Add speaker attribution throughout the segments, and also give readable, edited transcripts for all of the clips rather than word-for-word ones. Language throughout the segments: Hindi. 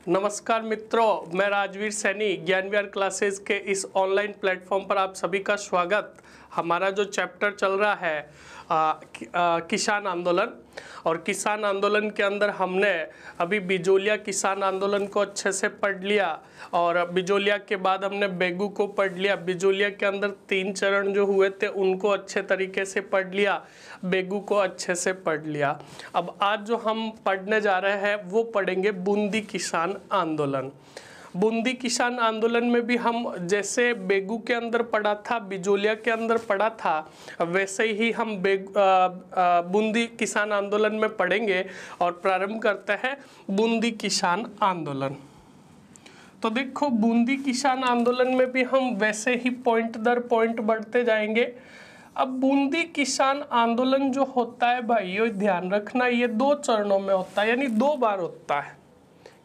Speaker 1: नमस्कार मित्रों, मैं राजवीर सैनी ज्ञान विहार क्लासेस के इस ऑनलाइन प्लेटफॉर्म पर आप सभी का स्वागत। हमारा जो चैप्टर चल रहा है किसान आंदोलन, और किसान आंदोलन के अंदर हमने अभी बिजोलिया किसान आंदोलन को अच्छे से पढ़ लिया, और बिजोलिया के बाद हमने बेगू को पढ़ लिया। बिजोलिया के अंदर 3 चरण जो हुए थे उनको अच्छे तरीके से पढ़ लिया, बेगू को अच्छे से पढ़ लिया। अब आज जो हम पढ़ने जा रहे हैं वो पढ़ेंगे बूंदी किसान आंदोलन। बूंदी किसान आंदोलन में भी हम जैसे बेगू के अंदर पढ़ा था, बिजोलिया के अंदर पढ़ा था, वैसे ही हम बूंदी किसान आंदोलन में पढ़ेंगे। और प्रारंभ करते हैं बूंदी किसान आंदोलन। तो देखो, बूंदी किसान आंदोलन में भी हम वैसे ही पॉइंट दर पॉइंट बढ़ते जाएंगे। अब बूंदी किसान आंदोलन जो होता है भाइयों, ध्यान रखना, ये 2 चरणों में होता है, यानी 2 बार होता है।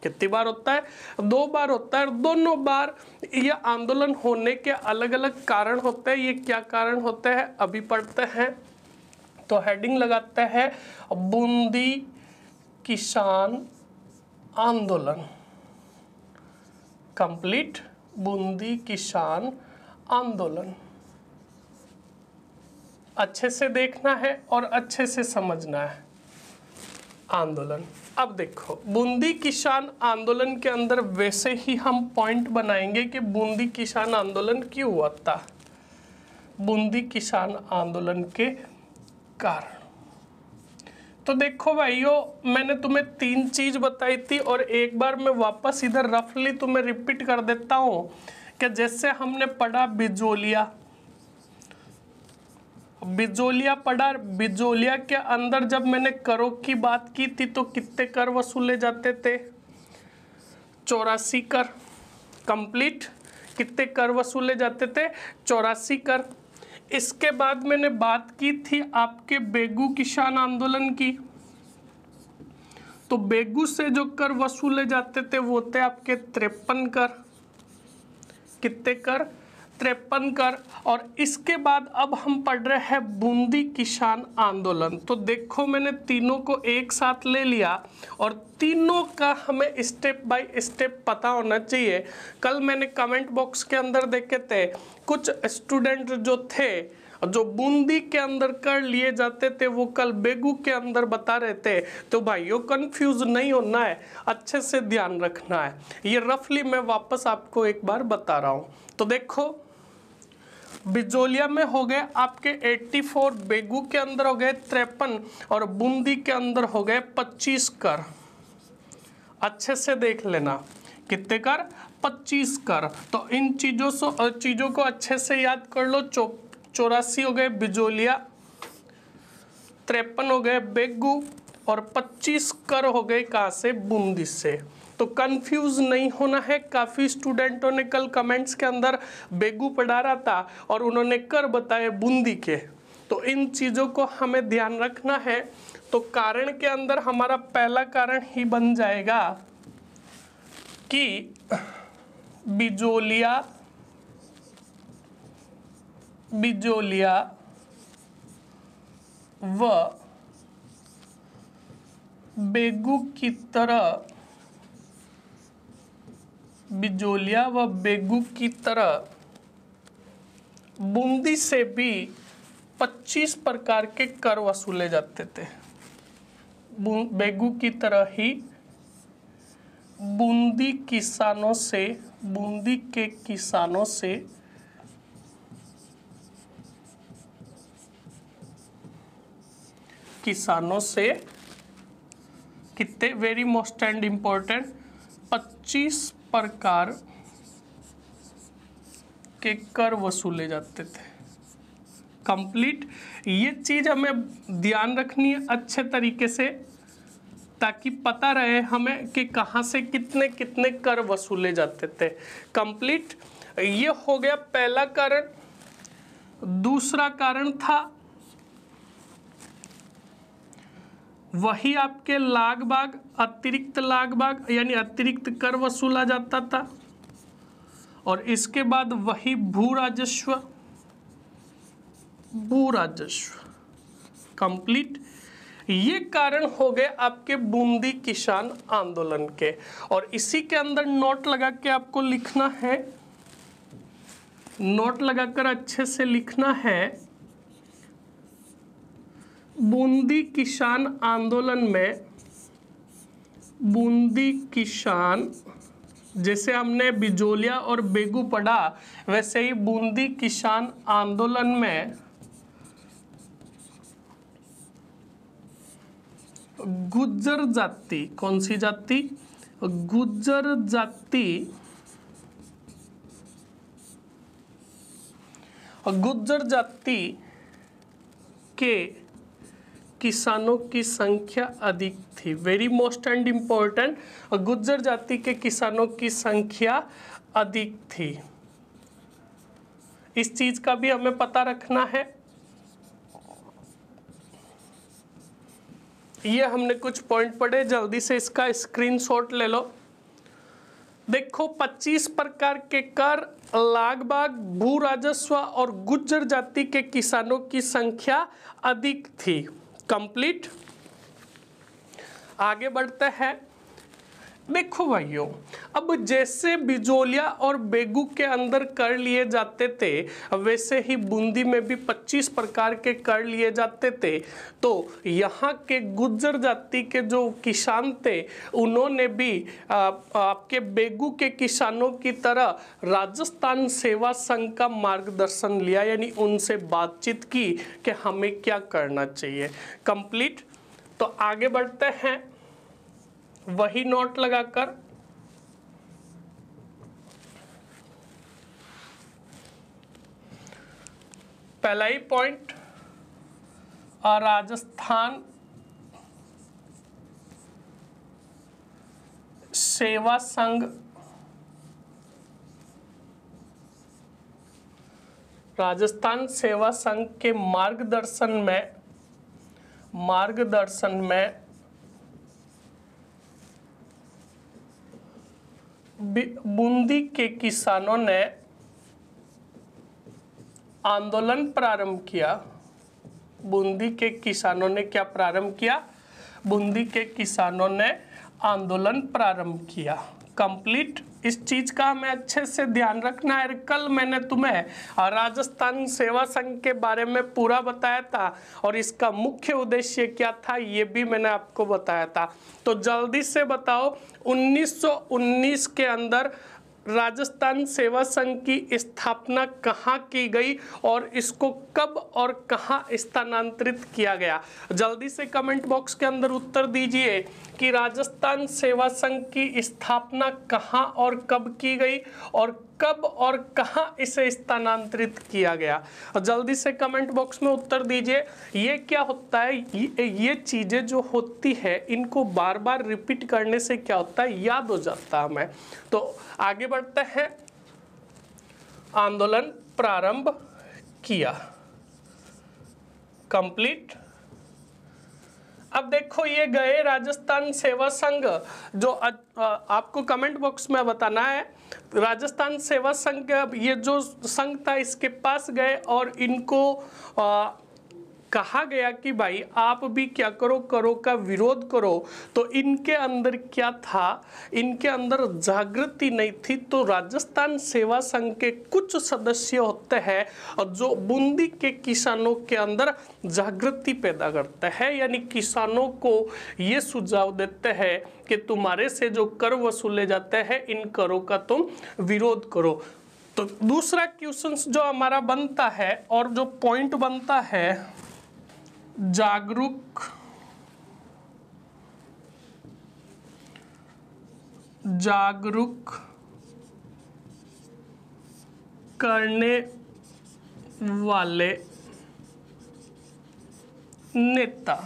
Speaker 1: कितनी बार होता है? 2 बार होता है। और दोनों बार ये आंदोलन होने के अलग अलग कारण होते हैं। ये क्या कारण होते हैं अभी पढ़ते हैं। तो हेडिंग लगाते हैं बूंदी किसान आंदोलन। कंप्लीट बूंदी किसान आंदोलन। अच्छे से देखना है और अच्छे से समझना है आंदोलन। अब देखो, बूंदी किसान आंदोलन के अंदर वैसे ही हम पॉइंट बनाएंगे कि बूंदी किसान आंदोलन क्यों हुआ था। बूंदी किसान आंदोलन के कारण। तो देखो भाइयों, मैंने तुम्हें 3 चीज बताई थी, और एक बार मैं वापस इधर रफली तुम्हें रिपीट कर देता हूं कि जैसे हमने पढ़ा बिजोलिया पढ़ा। बिजोलिया के अंदर जब मैंने करों की बात की थी तो कितने कर वसूले जाते थे? 84 कर। कंप्लीट कितने कर वसूले जाते थे? 84 कर। इसके बाद मैंने बात की थी आपके बेगू किसान आंदोलन की। तो बेगू से जो कर वसूले जाते थे वो थे आपके 53 कर। कितने कर? 53 कर। और इसके बाद अब हम पढ़ रहे हैं बूंदी किसान आंदोलन। तो देखो, मैंने तीनों को एक साथ ले लिया, और तीनों का हमें स्टेप बाय स्टेप पता होना चाहिए। कल मैंने कमेंट बॉक्स के अंदर देखे थे, कुछ स्टूडेंट जो थे जो बूंदी के अंदर कर लिए जाते थे वो कल बेगू के अंदर बता रहे थे। तो भाइयों, कंफ्यूज नहीं होना है, अच्छे से ध्यान रखना है। ये रफली मैं वापस आपको एक बार बता रहा हूं। तो देखो, बिजोलिया में हो गए आपके 84, बेगू के अंदर हो गए 53, और बूंदी के अंदर हो गए 25 कर। अच्छे से देख लेना, कितने कर? 25 कर। तो इन चीजों को अच्छे से याद कर लो। 84 हो गए बिजोलिया, 53 हो गए बेगू, और 25 कर हो गए कहाँ से? बूंदी से। तो कंफ्यूज नहीं होना है। काफी स्टूडेंटों ने कल कमेंट्स के अंदर बेगू पढ़ा रहा था और उन्होंने कर बताए बूंदी के। तो इन चीजों को हमें ध्यान रखना है। तो कारण के अंदर हमारा पहला कारण ही बन जाएगा कि बिजोलिया व बेगू की तरह, बिजोलिया व बेगू की तरह बूंदी से भी 25 प्रकार के कर वसूले जाते थे। बेगू की तरह ही बूंदी के किसानों से कितने, वेरी मोस्ट एंड इम्पोर्टेंट, 25 प्रकार के कर वसूले जाते थे। कंप्लीट। ये चीज हमें ध्यान रखनी है अच्छे तरीके से, ताकि पता रहे हमें कि कहां से कितने कितने कर वसूले जाते थे। कंप्लीट। ये हो गया पहला कारण। दूसरा कारण था वही आपके लाग बाग, अतिरिक्त लाग बाग, यानी अतिरिक्त कर वसूला जाता था। और इसके बाद वही भू राजस्व। कंप्लीट। ये कारण हो गए आपके बूंदी किसान आंदोलन के। और इसी के अंदर नोट लगा के आपको लिखना है, नोट लगाकर अच्छे से लिखना है, बूंदी किसान आंदोलन में, बूंदी किसान, जैसे हमने बिजोलिया और बेगू पढ़ा वैसे ही बूंदी किसान आंदोलन में गुज्जर जाति, कौन सी जाति, गुज्जर जाति, गुज्जर जाति के किसानों की संख्या अधिक थी। Very most and important, Gujjar जाति के किसानों की संख्या अधिक थी। इस चीज का भी हमें पता रखना है। ये हमने कुछ पॉइंट पढ़े, जल्दी से इसका स्क्रीनशॉट ले लो। देखो 25 प्रकार के कर, लागबाग, भू राजस्व और गुज्जर जाति के किसानों की संख्या अधिक थी। कंप्लीट। आगे बढ़ते हैं। देखो भाइयों, अब जैसे बिजोलिया और बेगू के अंदर कर लिए जाते थे वैसे ही बूंदी में भी 25 प्रकार के कर लिए जाते थे। तो यहाँ के गुज्जर जाति के जो किसान थे उन्होंने भी आपके बेगू के किसानों की तरह राजस्थान सेवा संघ का मार्गदर्शन लिया, यानी उनसे बातचीत की कि हमें क्या करना चाहिए। कंप्लीट। तो आगे बढ़ते हैं, वही नोट लगाकर। पहला ही पॉइंट, राजस्थान सेवा संघ, राजस्थान सेवा संघ के मार्गदर्शन में बूंदी के किसानों ने आंदोलन प्रारंभ किया। बूंदी के किसानों ने क्या प्रारंभ किया? बूंदी के किसानों ने आंदोलन प्रारंभ किया। कंप्लीट। इस चीज का हमें अच्छे से ध्यान रखना है। कल मैंने तुम्हें राजस्थान सेवा संघ के बारे में पूरा बताया था और इसका मुख्य उद्देश्य क्या था ये भी मैंने आपको बताया था। तो जल्दी से बताओ, 1919 के अंदर राजस्थान सेवा संघ की स्थापना कहाँ की गई और इसको कब और कहाँ स्थानांतरित किया गया? जल्दी से कमेंट बॉक्स के अंदर उत्तर दीजिए कि राजस्थान सेवा संघ की स्थापना कहाँ और कब की गई और कब और कहाँ इसे स्थानांतरित किया गया। जल्दी से कमेंट बॉक्स में उत्तर दीजिए। ये क्या होता है, ये चीज़ें जो होती है इनको बार बार रिपीट करने से क्या होता है, याद हो जाता है हमें। तो आगे बढ़ते हैं। आंदोलन प्रारंभ किया। कंप्लीट। अब देखो ये गए राजस्थान सेवा संघ, जो आपको कमेंट बॉक्स में बताना है। राजस्थान सेवा संघ, ये जो संघ था इसके पास गए और इनको कहा गया कि भाई आप भी क्या करो, करो का विरोध करो। तो इनके अंदर क्या था, इनके अंदर जागृति नहीं थी। तो राजस्थान सेवा संघ के कुछ सदस्य होते हैं और जो बूंदी के किसानों के अंदर जागृति पैदा करते हैं, यानी किसानों को ये सुझाव देते हैं कि तुम्हारे से जो कर वसूले जाते हैं इन करों का तुम विरोध करो। तो दूसरा क्वेश्चन जो हमारा बनता है और जो पॉइंट बनता है, जागरूक करने वाले नेता,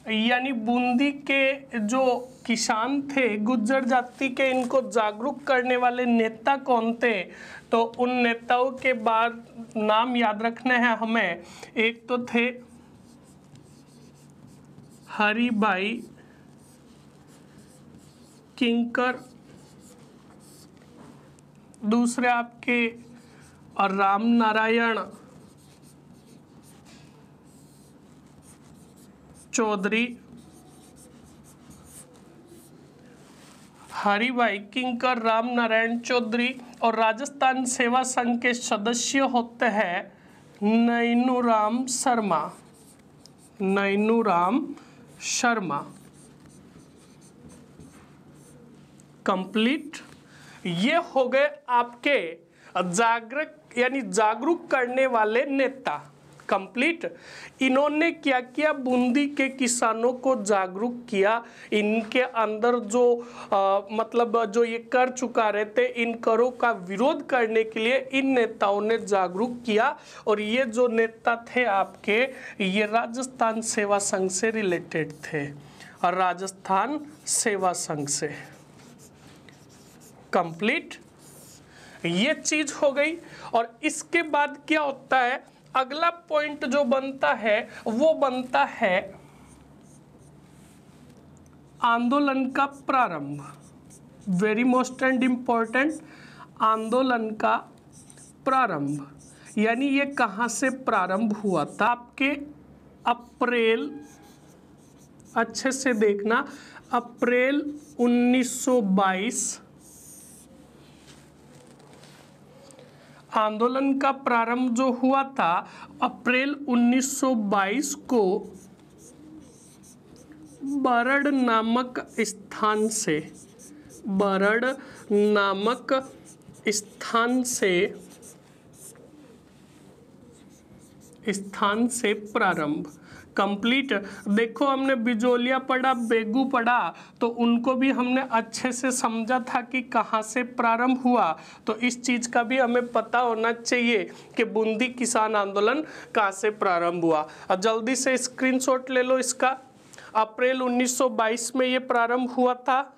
Speaker 1: यानी बूंदी के जो किसान थे गुज्जर जाति के, इनको जागरूक करने वाले नेता कौन थे? तो उन नेताओं के बाद नाम याद रखने हैं हमें। एक तो थे हरिभाई किंकर, दूसरे आपके राम नारायण चौधरी, हरिभाई किंकर, राम नारायण चौधरी। और राजस्थान सेवा संघ के सदस्य होते हैं नैनूराम शर्मा, नैनूराम शर्मा। कंप्लीट। ये हो गए आपके जागरूक यानी जागरूक करने वाले नेता। कंप्लीट। इन्होंने क्या किया, बूंदी के किसानों को जागरूक किया। इनके अंदर जो मतलब जो ये कर चुका रहे थे, इन करों का विरोध करने के लिए इन नेताओं ने जागरूक किया। और ये जो नेता थे आपके, ये राजस्थान सेवा संघ से रिलेटेड थे, और राजस्थान सेवा संघ से। कंप्लीट। ये चीज हो गई। और इसके बाद क्या होता है, अगला पॉइंट जो बनता है वो बनता है आंदोलन का प्रारंभ। वेरी मोस्ट एंड इंपॉर्टेंट, आंदोलन का प्रारंभ। यानी ये कहाँ से प्रारंभ हुआ था, आपके अप्रैल, अच्छे से देखना, अप्रैल 1922 आंदोलन का प्रारंभ जो हुआ था अप्रैल 1922 को बरड़ नामक स्थान से, बरड़ नामक स्थान से प्रारंभ। कंप्लीट। देखो हमने बिजोलिया पढ़ा, बेगू पढ़ा, तो उनको भी हमने अच्छे से समझा था कि कहाँ से प्रारंभ हुआ। तो इस चीज़ का भी हमें पता होना चाहिए कि बूंदी किसान आंदोलन कहाँ से प्रारंभ हुआ। अब जल्दी से स्क्रीनशॉट ले लो इसका। अप्रैल 1922 में ये प्रारंभ हुआ था।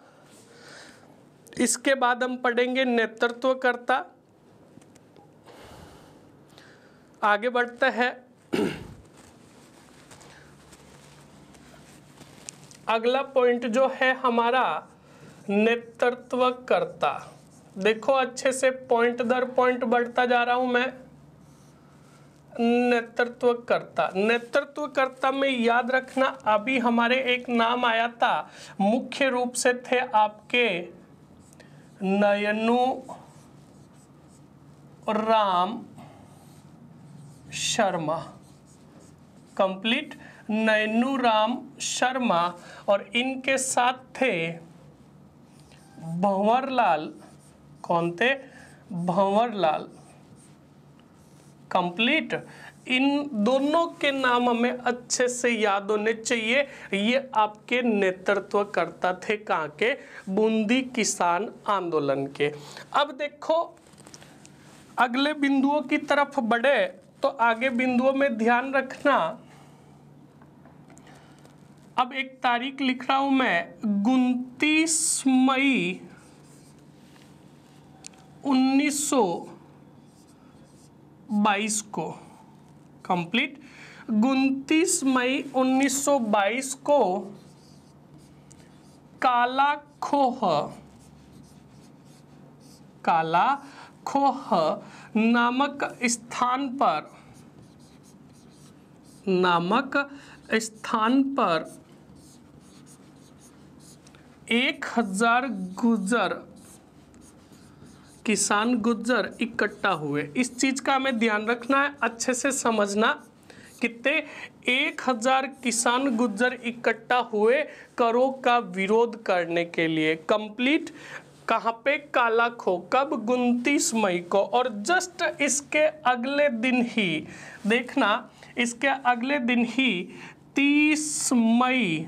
Speaker 1: इसके बाद हम पढ़ेंगे नेतृत्वकर्ता। आगे बढ़ते हैं। अगला पॉइंट जो है हमारा नेतृत्वकर्ता। देखो अच्छे से पॉइंट दर पॉइंट बढ़ता जा रहा हूं मैं। नेतृत्वकर्ता, नेतृत्वकर्ता में याद रखना अभी हमारे एक नाम आया था, मुख्य रूप से थे आपके नयनू राम शर्मा। कंप्लीट। नैनूराम शर्मा, और इनके साथ थे भंवरलाल। कौन थे? भंवरलाल। कंप्लीट। इन दोनों के नाम हमें अच्छे से याद होने चाहिए। ये आपके नेतृत्वकर्ता थे, कहाँ के? बूंदी किसान आंदोलन के। अब देखो अगले बिंदुओं की तरफ बढ़े तो आगे बिंदुओं में ध्यान रखना। अब एक तारीख लिख रहा हूं मैं, 29 मई 1922 को। कंप्लीट। 29 मई 1922 को काला खोह नामक स्थान पर 1000 किसान गुज्जर इकट्ठा हुए। इस चीज का हमें ध्यान रखना है, अच्छे से समझना। कितने? 1000 किसान गुज्जर इकट्ठा हुए करों का विरोध करने के लिए। कंप्लीट। कहाँ पे? काला खो। कब? 29 मई को। और जस्ट इसके अगले दिन ही देखना, इसके अगले दिन ही 30 मई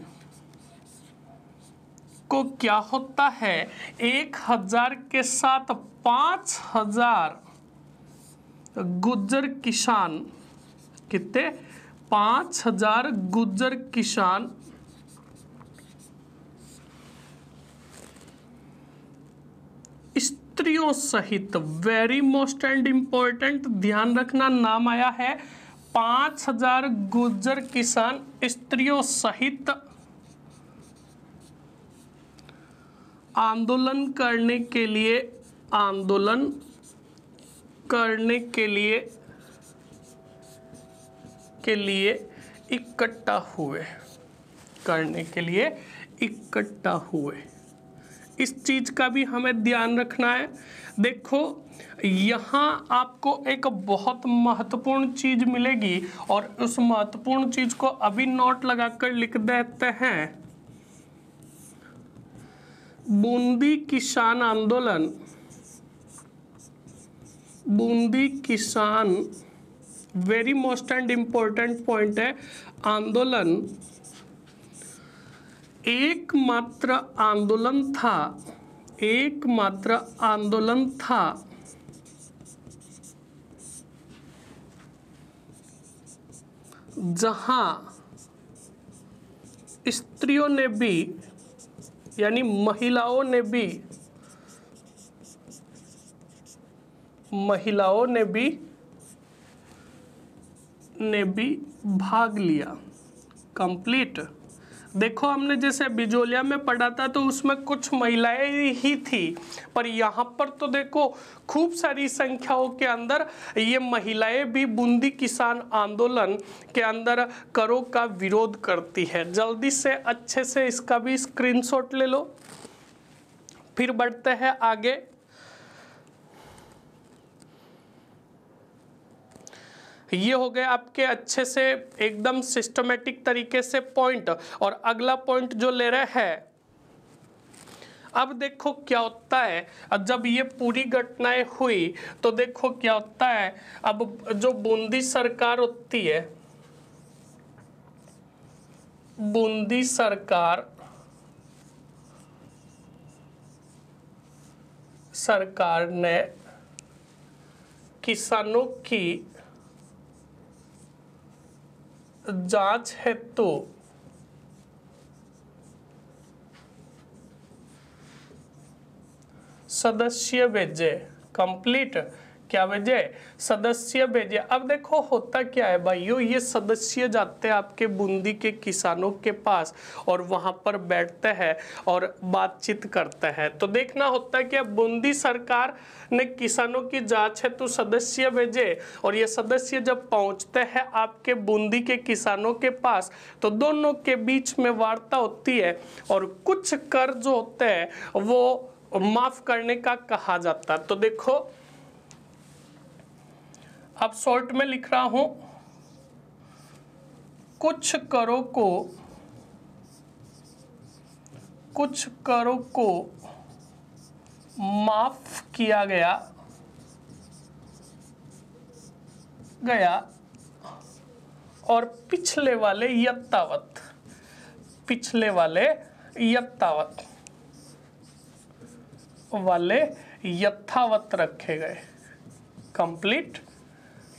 Speaker 1: को क्या होता है, 1000 के साथ 5000 गुज्जर किसान, कितने? 5000 गुज्जर किसान स्त्रियों सहित, वेरी मोस्ट एंड इंपॉर्टेंट, ध्यान रखना, नाम आया है 5000 गुज्जर किसान स्त्रियों सहित आंदोलन करने के लिए इकट्ठा हुए। करने के लिए इकट्ठा हुए। इस चीज का भी हमें ध्यान रखना है। देखो यहाँ आपको एक बहुत महत्वपूर्ण चीज मिलेगी और उस महत्वपूर्ण चीज को अभी नोट लगाकर लिख देते हैं। बूंदी किसान आंदोलन, बूंदी किसान very most and important point है। आंदोलन एकमात्र आंदोलन था, एकमात्र आंदोलन था जहां स्त्रियों ने भी, यानी महिलाओं ने भी, भाग लिया। कंप्लीट। देखो हमने जैसे बिजोलिया में पढ़ा था तो उसमें कुछ महिलाएं ही थी, पर यहाँ पर तो देखो खूब सारी संख्याओं के अंदर ये महिलाएं भी बूंदी किसान आंदोलन के अंदर करों का विरोध करती है। जल्दी से अच्छे से इसका भी स्क्रीनशॉट ले लो। फिर बढ़ते हैं आगे। ये हो गए आपके अच्छे से एकदम सिस्टमेटिक तरीके से पॉइंट। और अगला पॉइंट जो ले रहे हैं, अब देखो क्या होता है। अब जब ये पूरी घटनाएं हुई तो देखो क्या होता है। अब जो बूंदी सरकार होती है, बूंदी सरकार ने किसानों की जांच हेतु सदस्य भेजे। कंप्लीट। क्या भेजे? सदस्य भेजे। अब देखो होता क्या है भाइयों, ये सदस्य जाते हैं आपके बूंदी के किसानों के पास और वहां पर बैठते हैं और बातचीत करते हैं। तो देखना होता है कि बूंदी सरकार ने किसानों की जांच है तो सदस्य भेजे, और ये सदस्य जब पहुंचते हैं आपके बूंदी के किसानों के पास तो दोनों के बीच में वार्ता होती है और कुछ कर जो होते हैं वो माफ करने का कहा जाता है। तो देखो अब शॉर्ट में लिख रहा हूं, कुछ करों को माफ किया गया और पिछले वाले यथावत रखे गए। कंप्लीट।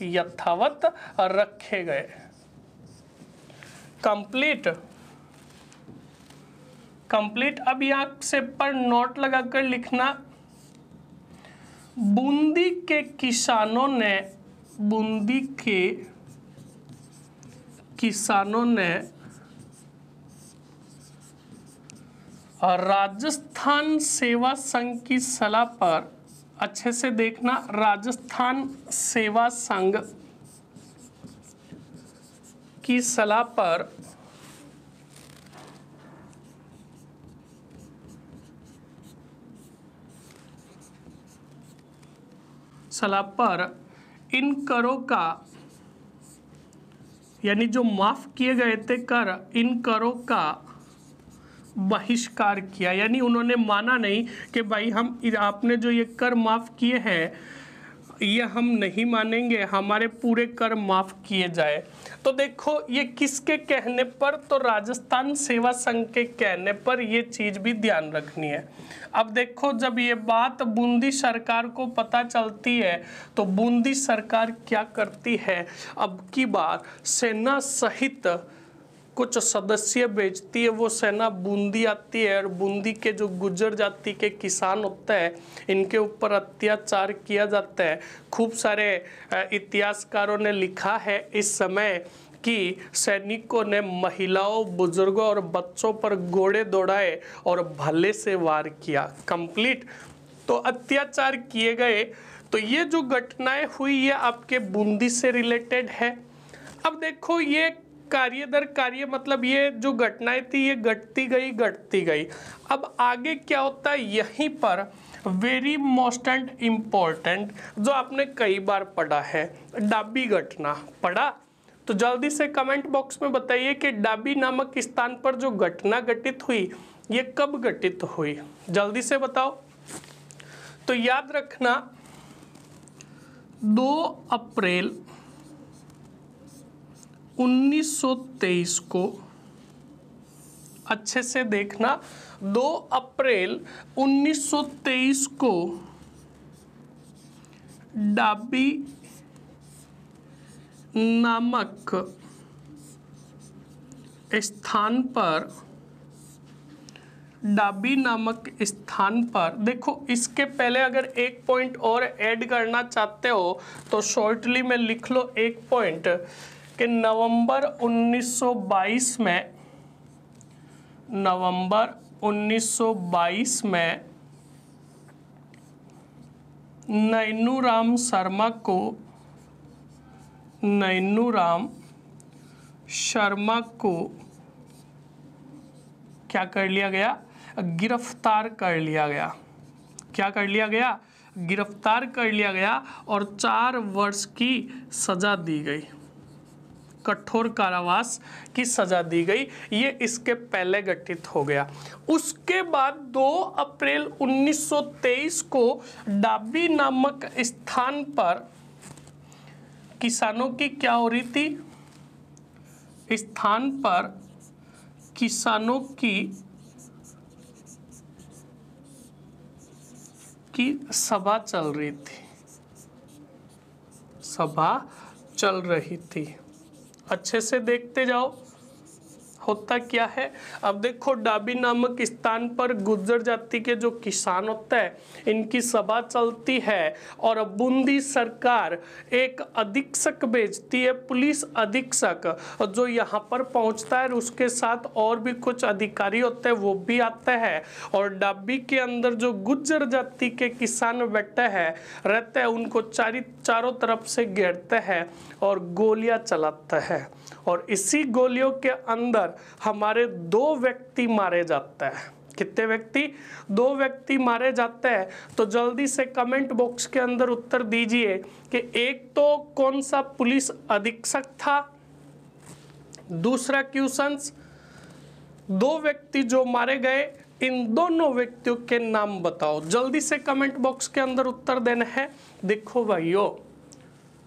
Speaker 1: यथावत रखे गए। कंप्लीट। अब यहां से पर नोट लगाकर लिखना, बूंदी के किसानों ने राजस्थान सेवा संघ की सलाह पर, अच्छे से देखना, राजस्थान सेवा संघ की सलाह पर इन करों का, यानी जो माफ किए गए थे कर, इन करों का बहिष्कार किया। यानी उन्होंने माना नहीं कि भाई हम आपने जो ये कर माफ किए हैं ये हम नहीं मानेंगे, हमारे पूरे कर माफ किए जाए। तो देखो ये किसके कहने पर, तो राजस्थान सेवा संघ के कहने पर ये चीज भी ध्यान रखनी है। अब देखो जब ये बात बूंदी सरकार को पता चलती है तो बूंदी सरकार क्या करती है, अब की बार सेना सहित कुछ सदस्य भेजती है। वो सेना बूंदी आती है और बूंदी के जो गुर्जर जाति के किसान होते हैं इनके ऊपर अत्याचार किया जाता है। खूब सारे इतिहासकारों ने लिखा है इस समय कि सैनिकों ने महिलाओं, बुजुर्गों और बच्चों पर घोड़े दौड़ाए और भले से वार किया। कंप्लीट। तो अत्याचार किए गए। तो ये जो घटनाएं हुई ये आपके बूंदी से रिलेटेड है। अब देखो ये कार्य दर कार्य मतलब ये जो घटनाएं थी ये घटती गई। अब आगे क्या होता है, यहीं पर वेरी मोस्ट एंड इम्पोर्टेंट जो आपने कई बार पढ़ा है, डाबी घटना पढ़ा। तो जल्दी से कमेंट बॉक्स में बताइए कि डाबी नामक स्थान पर जो घटना घटित हुई ये कब घटित हुई, जल्दी से बताओ। तो याद रखना 2 अप्रैल 1923 को, अच्छे से देखना, 2 अप्रैल 1923 को डाबी नामक स्थान पर देखो, इसके पहले अगर एक पॉइंट और ऐड करना चाहते हो तो शॉर्टली में लिख लो एक पॉइंट कि नवंबर 1922 में नैनूराम शर्मा को क्या कर लिया गया, गिरफ्तार कर लिया गया। क्या कर लिया गया, गिरफ्तार कर लिया गया और 4 वर्ष की सजा दी गई, कठोर कारावास की सजा दी गई। ये इसके पहले घटित हो गया। उसके बाद 2 अप्रैल 1923 को डाबी नामक स्थान पर किसानों की क्या हो रही थी, स्थान पर किसानों की सभा चल रही थी। अच्छे से देखते जाओ होता क्या है। अब देखो, डाबी नामक स्थान पर गुर्जर जाति के जो किसान होते हैं इनकी सभा चलती है और बूंदी सरकार एक अधीक्षक भेजती है, पुलिस अधीक्षक, जो यहाँ पर पहुँचता है। उसके साथ और भी कुछ अधिकारी होते हैं, वो भी आते हैं और डाबी के अंदर जो गुर्जर जाति के किसान बैठे हैं रहते हैं उनको चारों तरफ से घेरते हैं और गोलियां चलाते हैं। और इसी गोलियों के अंदर हमारे 2 व्यक्ति मारे जाते हैं। कितने व्यक्ति, 2 व्यक्ति मारे जाते हैं। तो जल्दी से कमेंट बॉक्स के अंदर उत्तर दीजिए कि एक तो कौन सा पुलिस अधीक्षक था, दूसरा क्वेश्चंस 2 व्यक्ति जो मारे गए, इन दोनों व्यक्तियों के नाम बताओ। जल्दी से कमेंट बॉक्स के अंदर उत्तर देना है। देखो भाइयों,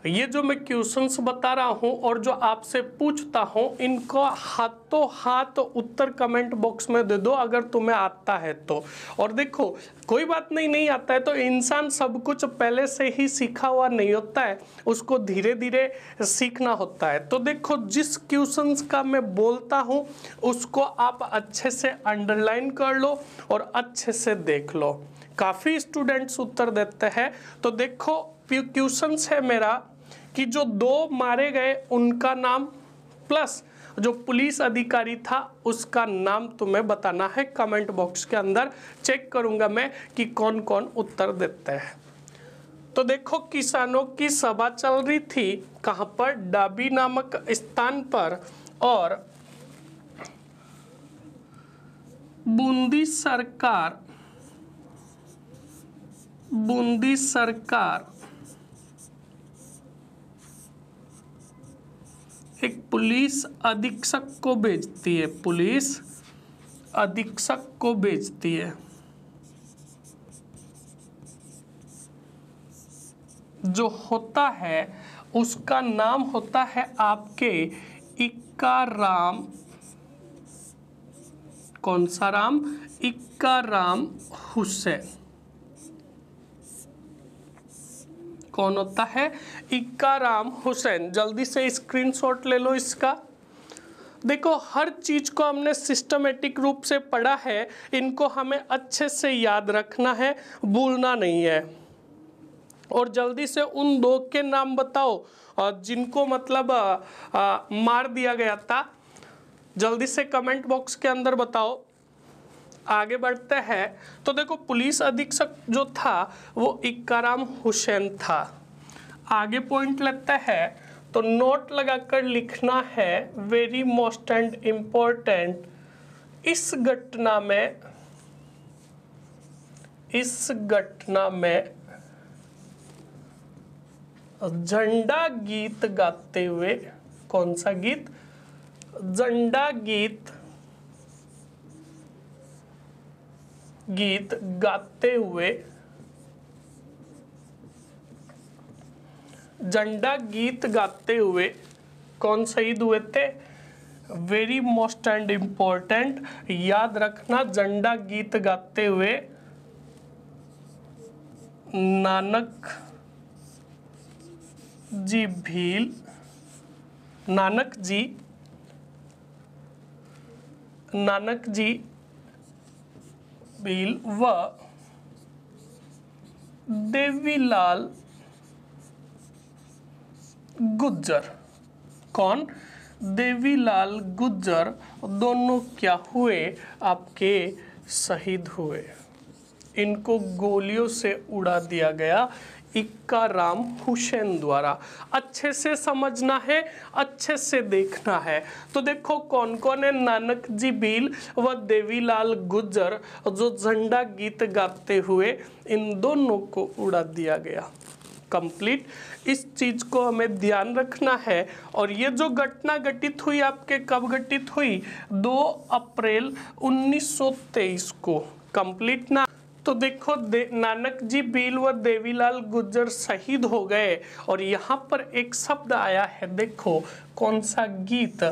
Speaker 1: ये जो मैं क्वेश्चंस बता रहा हूं और जो आपसे पूछता हूं इनको हाथों हाथ उत्तर कमेंट बॉक्स में दे दो अगर तुम्हें आता है तो। और देखो, कोई बात नहीं आता है तो इंसान सब कुछ पहले से ही सीखा हुआ नहीं होता है, उसको धीरे धीरे सीखना होता है। तो देखो, जिस क्वेश्चंस का मैं बोलता हूं उसको आप अच्छे से अंडरलाइन कर लो और अच्छे से देख लो। काफ़ी स्टूडेंट्स उत्तर देते हैं। तो देखो, क्वेश्चंस है मेरा कि जो 2 मारे गए उनका नाम प्लस जो पुलिस अधिकारी था उसका नाम तुम्हें बताना है। कमेंट बॉक्स के अंदर चेक करूंगा मैं कि कौन कौन उत्तर देते हैं। तो देखो, किसानों की सभा चल रही थी कहां पर, डाबी नामक स्थान पर, और बूंदी सरकार एक पुलिस अधीक्षक को भेजती है, जो होता है उसका नाम होता है आपके इक्का राम, कौन सा राम, इक्का राम हुसैन। कौन होता है, इक्का राम हुसैन। जल्दी से स्क्रीनशॉट ले लो इसका। देखो, हर चीज को हमने सिस्टमेटिक रूप से पढ़ा है, इनको हमें अच्छे से याद रखना है, भूलना नहीं है। और जल्दी से उन 2 के नाम बताओ जिनको मतलब मार दिया गया था। जल्दी से कमेंट बॉक्स के अंदर बताओ। आगे बढ़ते हैं। तो देखो, पुलिस अधीक्षक जो था वो इक्का राम हुसैन था। आगे पॉइंट लगता है, तो नोट लगाकर लिखना है वेरी मोस्ट एंड इम्पोर्टेंट। इस घटना में झंडा गीत गाते हुए, कौन सा गीत? झंडा गीत गाते हुए, झंडा गीत गाते हुए कौन शहीद हुए थे? वेरी मोस्ट एंड इम्पोर्टेंट, याद रखना, झंडा गीत गाते हुए नानक जी भील व देवीलाल गुज्जर। कौन? देवीलाल गुज्जर दोनों क्या हुए? आपके शहीद हुए। इनको गोलियों से उड़ा दिया गया इक्का राम हुसैन द्वारा। अच्छे से समझना है, अच्छे से देखना है। तो देखो कौन कौन है? नानक जी भील व देवीलाल गुज्जर, जो झंडा गीत गाते हुए इन दोनों को उड़ा दिया गया। कंप्लीट। इस चीज को हमें ध्यान रखना है। और ये जो घटना घटित हुई आपके कब घटित हुई? 2 अप्रैल 1923 को। कंप्लीट ना? तो देखो नानक जी भील व देवीलाल गुज्जर शहीद हो गए और यहाँ पर एक शब्द आया है, देखो कौन सा गीत?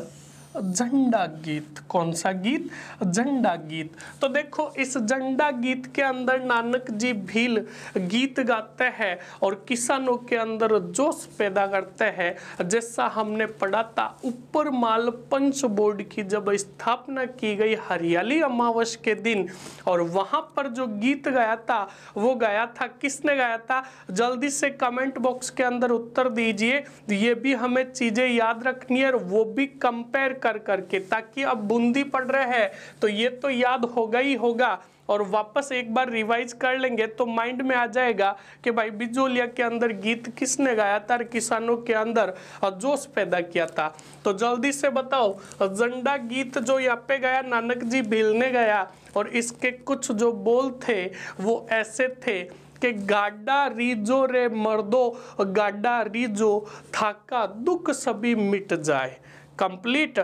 Speaker 1: झंडा गीत। कौन सा गीत? झंडा गीत। तो देखो इस झंडा गीत के अंदर नानक जी भील गीत गाते हैं और किसानों के अंदर जोश पैदा करते हैं। जैसा हमने पढ़ा था, ऊपर माल पंच बोर्ड की जब स्थापना की गई हरियाली अमावस के दिन, और वहां पर जो गीत गाया था वो गाया था, किसने गाया था? जल्दी से कमेंट बॉक्स के अंदर उत्तर दीजिए। ये भी हमें चीजें याद रखनी है और वो भी कंपेयर कर करके, ताकि अब बूंदी पढ़ रहे हैं तो ये तो याद होगा ही होगा, और वापस एक बार रिवाइज कर लेंगे तो माइंड में आ जाएगा कि भाई बिजोलिया के अंदर गीत किसने गाया था और किसानों के अंदर जोश पैदा किया था। तो जल्दी से बताओ, झंडा गीत जो यहाँ पे गाया नानक जी भील ने गाया, और इसके कुछ जो बोल थे वो ऐसे थे कि गाडा रीजो रे मर्दो, गाडा रीजो, थाका दुख सभी मिट जाए। कंप्लीट।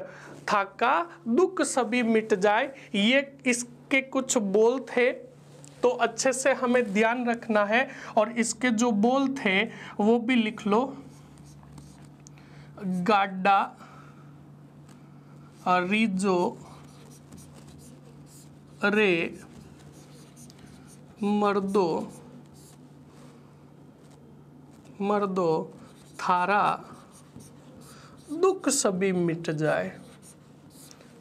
Speaker 1: थाका दुख सभी मिट जाए, ये इसके कुछ बोल थे। तो अच्छे से हमें ध्यान रखना है और इसके जो बोल थे वो भी लिख लो। गाडा रीजो रे मर्दो थारा दुख सभी मिट जाए,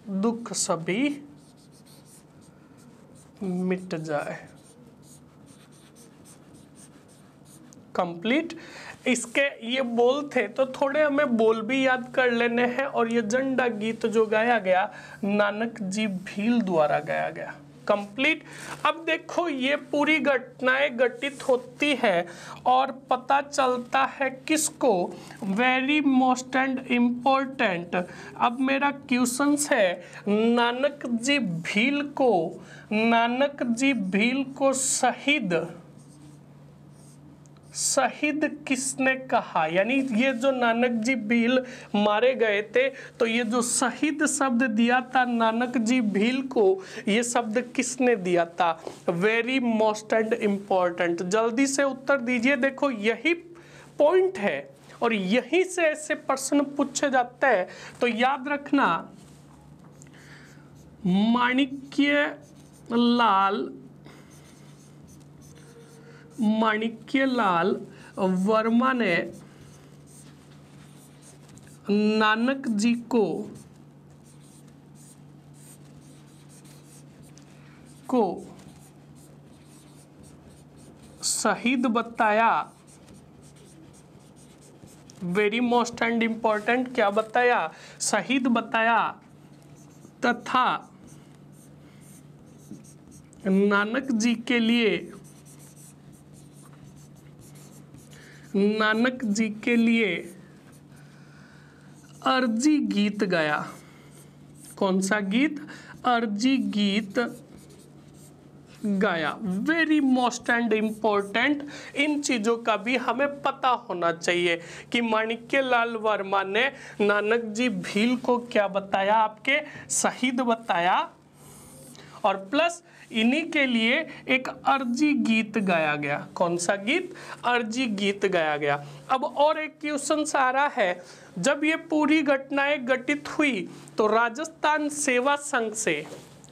Speaker 1: दुख सभी मिट जाए। कंप्लीट। इसके ये बोल थे तो थोड़े हमें बोल भी याद कर लेने हैं। और ये झंडा गीत जो गाया गया नानक जी भील द्वारा गाया गया। कंप्लीट। अब देखो ये पूरी घटनाएं घटित होती है और पता चलता है किसको? Very most and important. अब मेरा क्वेश्चन है, नानक जी भील को शहीद किसने कहा? यानी ये जो नानक जी भील मारे गए थे, तो ये जो शहीद शब्द दिया था नानक जी भील को, ये शब्द किसने दिया था? Very most and important. जल्दी से उत्तर दीजिए। देखो यही पॉइंट है और यहीं से ऐसे प्रश्न पूछे जाते हैं। तो याद रखना, माणिक्यलाल वर्मा ने नानक जी को शहीद बताया। वेरी मोस्ट एंड इम्पोर्टेंट, क्या बताया? शहीद बताया, तथा नानक जी के लिए अर्जी गीत गाया। कौन सा गीत? अर्जी गीत गाया। वेरी मोस्ट एंड इम्पोर्टेंट, इन चीज़ों का भी हमें पता होना चाहिए कि माणिक्यलाल वर्मा ने नानक जी भील को क्या बताया, आपके शहीद बताया, और प्लस इन्हीं के लिए एक अर्जी गीत गाया गया। कौन सा गीत? अर्जी गीत गाया गया। अब और एक क्वेश्चन आ रहा है, जब ये पूरी घटनाएं घटित हुई तो राजस्थान सेवा संघ से,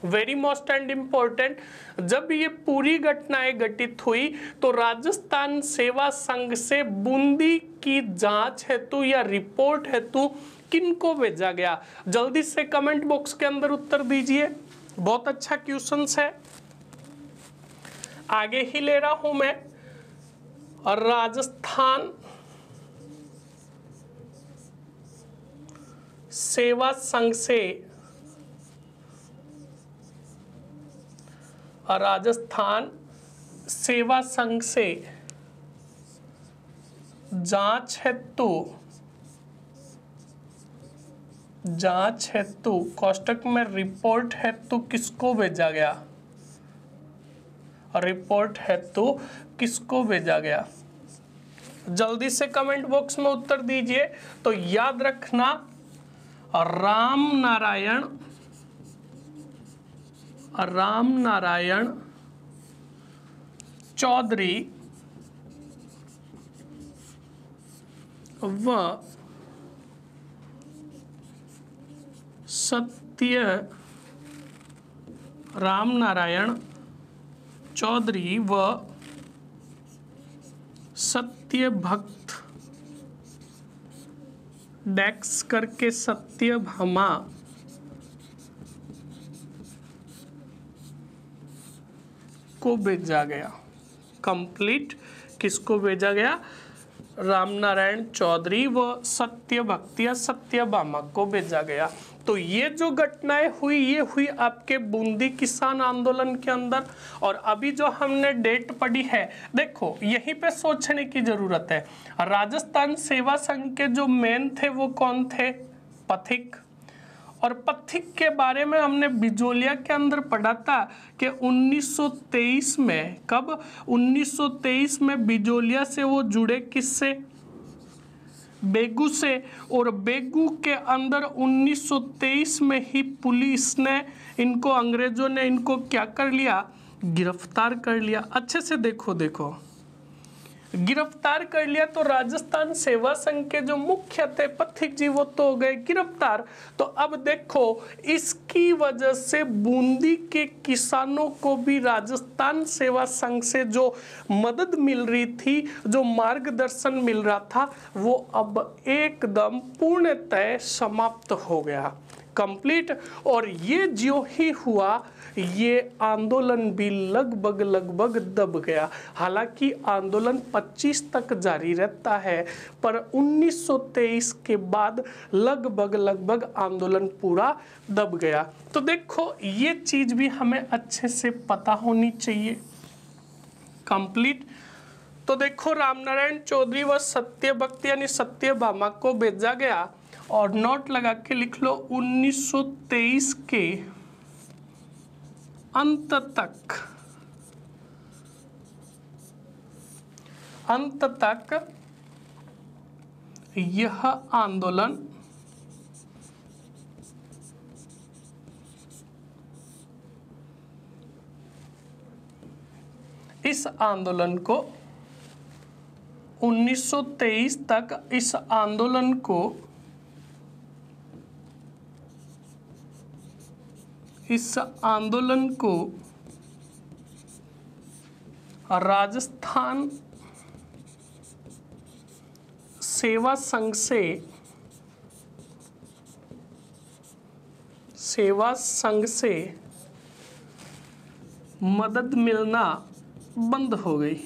Speaker 1: वेरी मोस्ट एंड इम्पोर्टेंट, जब ये पूरी घटनाएं घटित हुई तो राजस्थान सेवा संघ से बूंदी की जांच हेतु या रिपोर्ट हेतु किनको भेजा गया? जल्दी से कमेंट बॉक्स के अंदर उत्तर दीजिए। बहुत अच्छा क्वेश्चन है, आगे ही ले रहा हूं मैं। और राजस्थान सेवा संघ से, राजस्थान सेवा संघ से जांच हेतु कोष्टक में रिपोर्ट हेतु किसको भेजा गया? रिपोर्ट हेतु किसको भेजा गया? जल्दी से कमेंट बॉक्स में उत्तर दीजिए। तो याद रखना, राम नारायण चौधरी व राम नारायण चौधरी व सत्य भक्त डैक्स करके सत्यभामा को भेजा गया। कंप्लीट किसको भेजा गया? रामनारायण चौधरी व सत्य भक्ति या सत्यभामा को भेजा गया। तो ये जो घटनाएं हुई, ये हुई आपके बूंदी किसान आंदोलन के अंदर। और अभी जो हमने डेट पढ़ी है, देखो यहीं पे सोचने की जरूरत है। राजस्थान सेवा संघ के जो मेन थे वो कौन थे? पथिक। और पथिक के बारे में हमने बिजोलिया के अंदर पढ़ा था कि 1923 में, कब? 1923 में बिजोलिया से वो जुड़े किससे? बेगू से। और बेगू के अंदर 1923 में ही पुलिस ने इनको, अंग्रेजों ने इनको क्या कर लिया? गिरफ्तार कर लिया। अच्छे से देखो, गिरफ्तार कर लिया। तो राजस्थान सेवा संघ के जो मुख्य थे पथिक जी, वो तो हो गए गिरफ्तार। तो अब देखो, इसकी वजह से बूंदी के किसानों को भी राजस्थान सेवा संघ से जो मदद मिल रही थी, जो मार्गदर्शन मिल रहा था, वो अब एकदम पूर्णतः समाप्त हो गया, कंप्लीट। और ये जो ही हुआ, ये आंदोलन भी लगभग दब गया। हालांकि आंदोलन 25 तक जारी रहता है, पर 1923 के बाद लगभग आंदोलन पूरा दब गया। तो देखो, ये चीज भी हमें अच्छे से पता होनी चाहिए, कंप्लीट। तो देखो, रामनारायण चौधरी व सत्य भक्ति यानी सत्यभामा को भेजा गया। और नोट लगा के लिख लो, 1923 के अंत तक यह आंदोलन इस आंदोलन को 1923 तक इस आंदोलन को राजस्थान सेवा संघ से मदद मिलना बंद हो गई,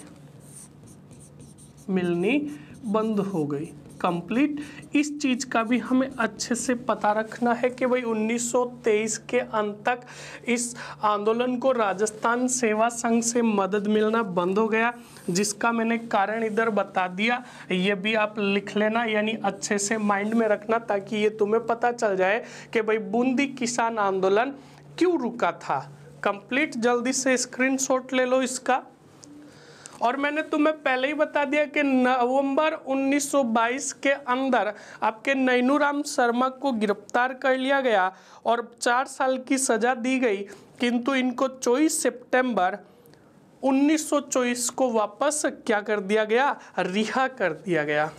Speaker 1: मिलनी बंद हो गई। कंप्लीट। इस चीज का भी हमें अच्छे से पता रखना है कि भाई 1923 के अंत तक इस आंदोलन को राजस्थान सेवा संघ से मदद मिलना बंद हो गया, जिसका मैंने कारण इधर बता दिया। ये भी आप लिख लेना, यानी अच्छे से माइंड में रखना, ताकि ये तुम्हें पता चल जाए कि भाई बूंदी किसान आंदोलन क्यों रुका था। कंप्लीट, जल्दी से स्क्रीनशॉट ले लो इसका। और मैंने तुम्हें पहले ही बता दिया कि नवंबर 1922 के अंदर आपके नैनूराम शर्मा को गिरफ्तार कर लिया गया और 4 साल की सजा दी गई, किंतु इनको 24 सितंबर 1924 को वापस क्या कर दिया गया, रिहा कर दिया गया।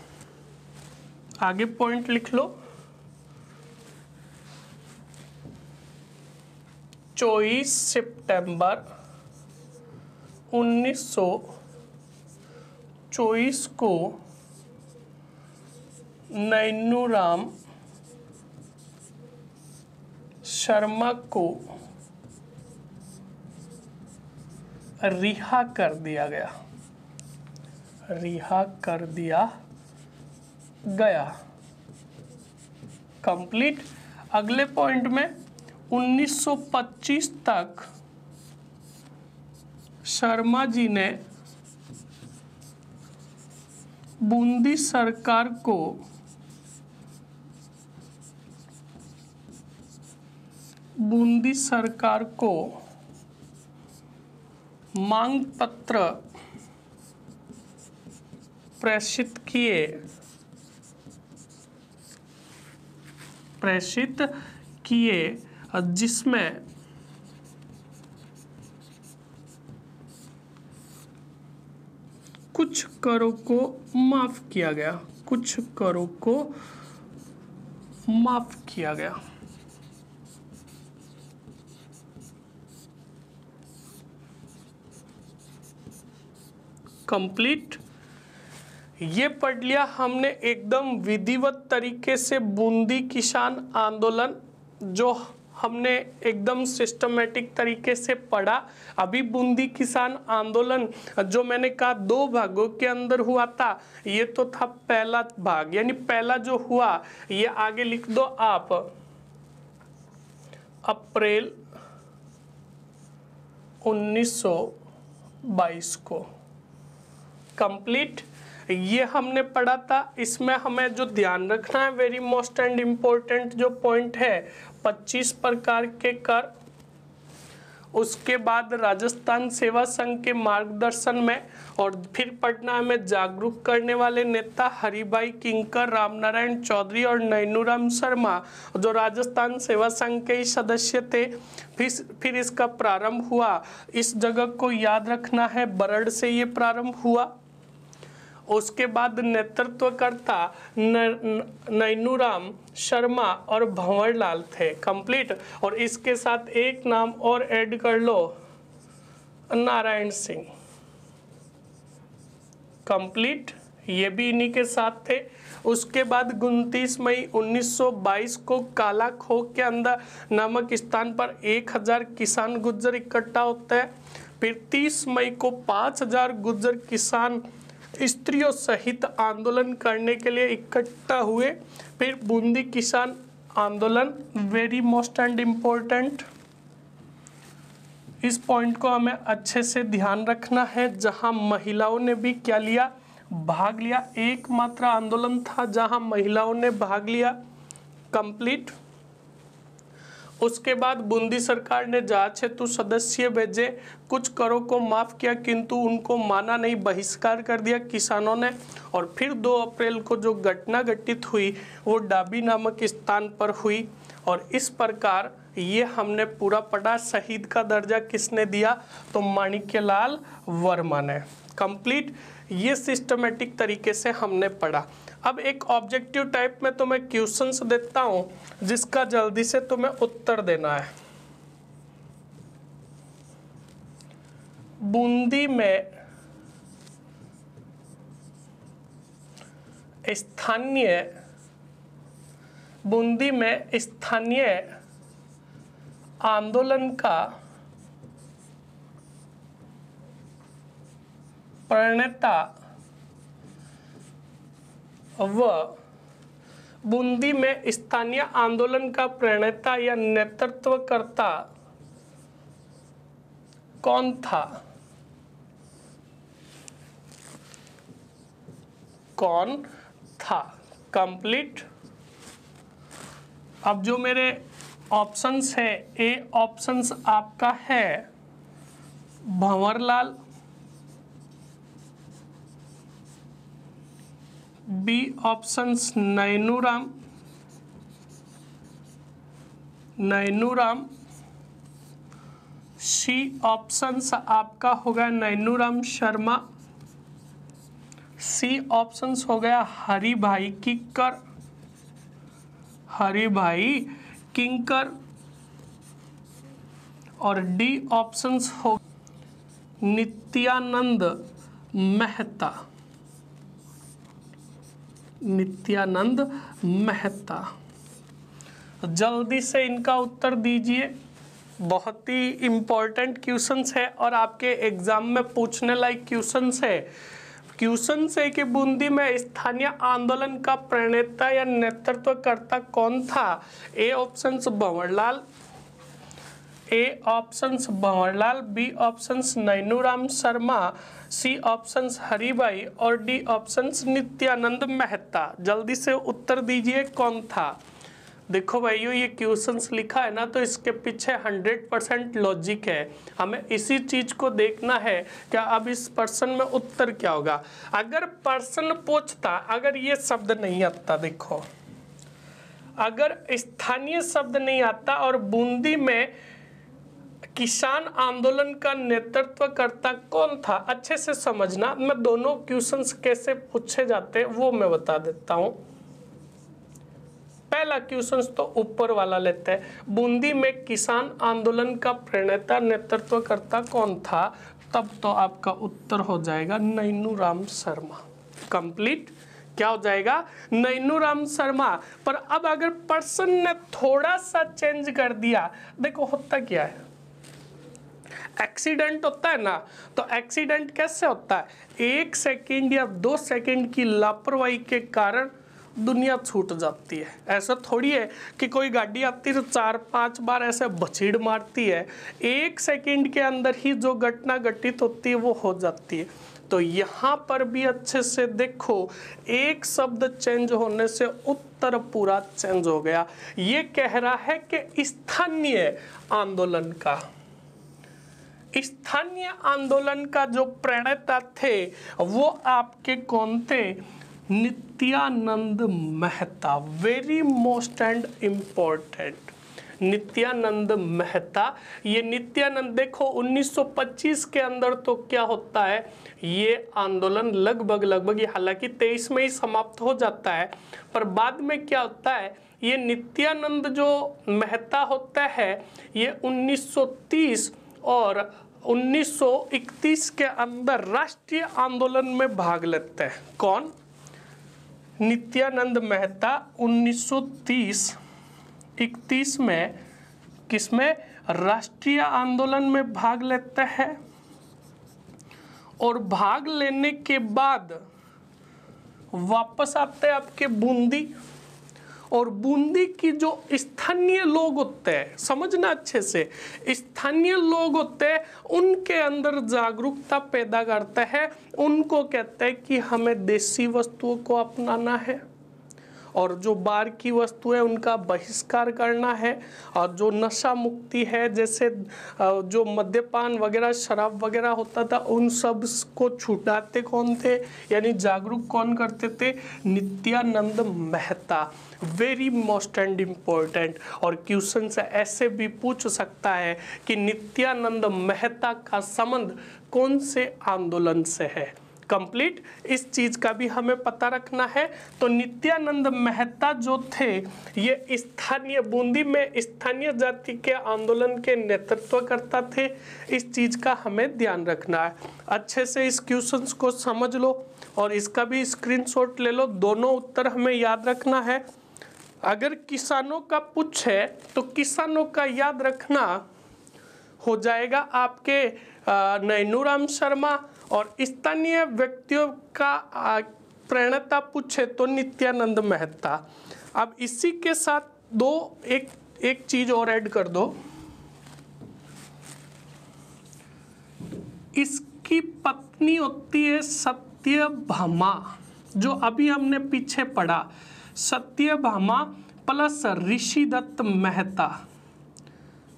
Speaker 1: आगे पॉइंट लिख लो। 24 सितंबर 1924 को नैनूराम शर्मा को रिहा कर दिया गया, रिहा कर दिया गया। कंप्लीट। अगले पॉइंट में 1925 तक शर्मा जी ने बूंदी सरकार को मांग पत्र प्रेषित किए जिसमें कुछ करों को माफ किया गया, कुछ करों को माफ किया गया। कंप्लीट। ये पढ़ लिया हमने एकदम विधिवत तरीके से बूंदी किसान आंदोलन, जो हमने एकदम सिस्टमेटिक तरीके से पढ़ा। अभी बूंदी किसान आंदोलन जो मैंने कहा 2 भागों के अंदर हुआ था, ये तो था पहला भाग, यानी पहला जो हुआ, ये आगे लिख दो आप, अप्रैल 1922 को। कंप्लीट। ये हमने पढ़ा था। इसमें हमें जो ध्यान रखना है, वेरी मोस्ट एंड इम्पोर्टेंट जो पॉइंट है, 25 प्रकार के कर, उसके बाद राजस्थान सेवा संघ के मार्गदर्शन में, और फिर पटना में जागरूक करने वाले नेता हरिभाई किंकर, रामनारायण चौधरी और नैनूराम शर्मा, जो राजस्थान सेवा संघ के ही सदस्य थे। फिर इसका प्रारंभ हुआ, इस जगह को याद रखना है, बरड़ से ये प्रारंभ हुआ। उसके बाद नेतृत्वकर्ता नैनूराम शर्मा और भंवरलाल थे। कंप्लीट। और इसके साथ एक नाम और ऐड कर लो, नारायण सिंह। कंप्लीट। ये भी इन्हीं के साथ थे। उसके बाद 29 मई 1922 को काला खो के अंदर नामक स्थान पर 1000 किसान गुज्जर इकट्ठा होते हैं। फिर 30 मई को 5000 गुज्जर किसान स्त्रियों सहित आंदोलन करने के लिए इकट्ठा हुए। फिर बूंदी किसान आंदोलन, वेरी मोस्ट एंड इम्पोर्टेंट, इस पॉइंट को हमें अच्छे से ध्यान रखना है, जहां महिलाओं ने भी क्या लिया, भाग लिया। एकमात्र आंदोलन था जहां महिलाओं ने भाग लिया। कंप्लीट। उसके बाद बूंदी सरकार ने जांच हेतु सदस्य भेजे, कुछ करों को माफ किया, किंतु उनको माना नहीं, बहिष्कार कर दिया किसानों ने। और फिर 2 अप्रैल को जो घटना घटित हुई वो डाबी नामक स्थान पर हुई। और इस प्रकार ये हमने पूरा पढ़ा। शहीद का दर्जा किसने दिया, तो माणिक्यलाल वर्मा ने। कंप्लीट। ये सिस्टमेटिक तरीके से हमने पढ़ा। अब एक ऑब्जेक्टिव टाइप में तुम्हें क्वेश्चंस देता हूं, जिसका जल्दी से तुम्हें उत्तर देना है। बूंदी में स्थानीय आंदोलन का प्रणेता वह बूंदी में स्थानीय आंदोलन का प्रणेता या नेतृत्वकर्ता कौन था? कौन था? कंप्लीट। अब जो मेरे ऑप्शंस है, ए ऑप्शंस आपका है भंवरलाल, बी ऑप्शंस नैनूराम, सी ऑप्शंस आपका होगा नैनूराम शर्मा, सी ऑप्शंस हो गया हरिभाई किंकर, और डी ऑप्शंस हो नित्यानंद मेहता। जल्दी से इनका उत्तर दीजिए, बहुत ही इम्पोर्टेंट क्वेश्चंस है और आपके एग्जाम में पूछने लायक क्वेश्चंस है। क्वेश्चन है कि बूंदी में स्थानीय आंदोलन का प्रणेता या नेतृत्वकर्ता कौन था? A options Bhanwarlal, B options Nainuram Sharma, C options Haribhai और डी ऑप्शंस नित्यानंद मेहता। जल्दी से उत्तर दीजिए कौन था? देखो भाइयों, ये क्वेश्चंस लिखा है ना, तो इसके पीछे 100% लॉजिक है। हमें इसी चीज को देखना है क्या अब इस प्रश्न में उत्तर क्या होगा। अगर प्रश्न पूछता, अगर ये शब्द नहीं आता, देखो अगर स्थानीय शब्द नहीं आता और बूंदी में किसान आंदोलन का नेतृत्वकर्ता कौन था, अच्छे से समझना। मैं दोनों क्वेश्चंस कैसे पूछे जाते हैं वो मैं बता देता हूं। पहला क्वेश्चन तो ऊपर वाला लेते हैं, बूंदी में किसान आंदोलन का प्रणेता नेतृत्वकर्ता कौन था, तब तो आपका उत्तर हो जाएगा नैनूराम शर्मा। कंप्लीट। क्या हो जाएगा? नैनूराम शर्मा। पर अब अगर पर्सन ने थोड़ा सा चेंज कर दिया, देखो होता क्या है, एक्सीडेंट होता है ना, तो एक्सीडेंट कैसे होता है? 1 सेकंड या 2 सेकंड की लापरवाही के कारण दुनिया छूट जाती है। ऐसा थोड़ी है कि कोई गाड़ी आती है तो 4-5 बार ऐसे बछीड़ मारती है। 1 सेकंड के अंदर ही जो घटना घटित होती है वो हो जाती है। तो यहाँ पर भी अच्छे से देखो, एक शब्द चेंज होने से उत्तर पूरा चेंज हो गया। ये कह रहा है कि स्थानीय आंदोलन का जो प्रणेता थे वो आपके कौन थे? Nityanand Mehta. Very most and important, Nityanand Mehta. ये नित्यानंद देखो 1925 के अंदर तो क्या होता है, ये आंदोलन लगभग हालांकि 23 में ही समाप्त हो जाता है, पर बाद में क्या होता है, ये नित्यानंद जो मेहता होता है ये 1930 और 1931 के अंदर राष्ट्रीय आंदोलन में भाग लेते हैं। कौन? नित्यानंद मेहता 1930-31 में किसमें? राष्ट्रीय आंदोलन में भाग लेते हैं। और भाग लेने के बाद वापस आते हैं आपके बूंदी, और बूंदी की जो स्थानीय लोग होते हैं, समझना अच्छे से, स्थानीय लोग होते हैं उनके अंदर जागरूकता पैदा करता है। उनको कहते हैं कि हमें देसी वस्तुओं को अपनाना है और जो बाहर की वस्तु है उनका बहिष्कार करना है, और जो नशा मुक्ति है जैसे जो मद्यपान वगैरह शराब वगैरह होता था उन सब को छुटाते कौन थे, यानी जागरूक कौन करते थे? Nityanand Mehta. Very most and important. और क्वेश्चन से ऐसे भी पूछ सकता है कि नित्यानंद मेहता का संबंध कौन से आंदोलन से है। कंप्लीट। इस चीज का भी हमें पता रखना है। तो नित्यानंद मेहता जो थे ये स्थानीय बूंदी में स्थानीय जाति के आंदोलन के नेतृत्व करता थे। इस चीज का हमें ध्यान रखना है। अच्छे से इस क्वेश्चंस को समझ लो और इसका भी स्क्रीनशॉट ले लो। दोनों उत्तर हमें याद रखना है। अगर किसानों का पूछे तो किसानों का याद रखना हो जाएगा आपके नैनूराम शर्मा, और स्थानीय व्यक्तियों का प्रणेता पूछे तो नित्यानंद मेहता। अब इसी के साथ एक चीज और ऐड कर दो, इसकी पत्नी होती है सत्यभामा, जो अभी हमने पीछे पढ़ा, सत्यभामा प्लस ऋषिदत्त मेहता।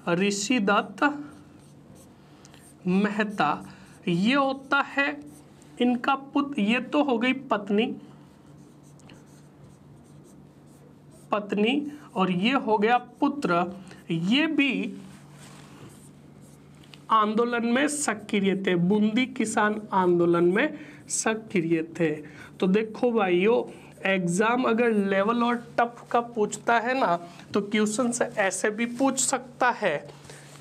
Speaker 1: ऋषिदत्त मेहता ये होता है इनका पुत्र, ये तो हो गई पत्नी और ये हो गया पुत्र। ये भी आंदोलन में सक्रिय थे, बूंदी किसान आंदोलन में सक्रिय थे। तो देखो भाइयों, एग्जाम अगर लेवल और टफ का पूछता है ना, तो क्वेश्चन से ऐसे भी पूछ सकता है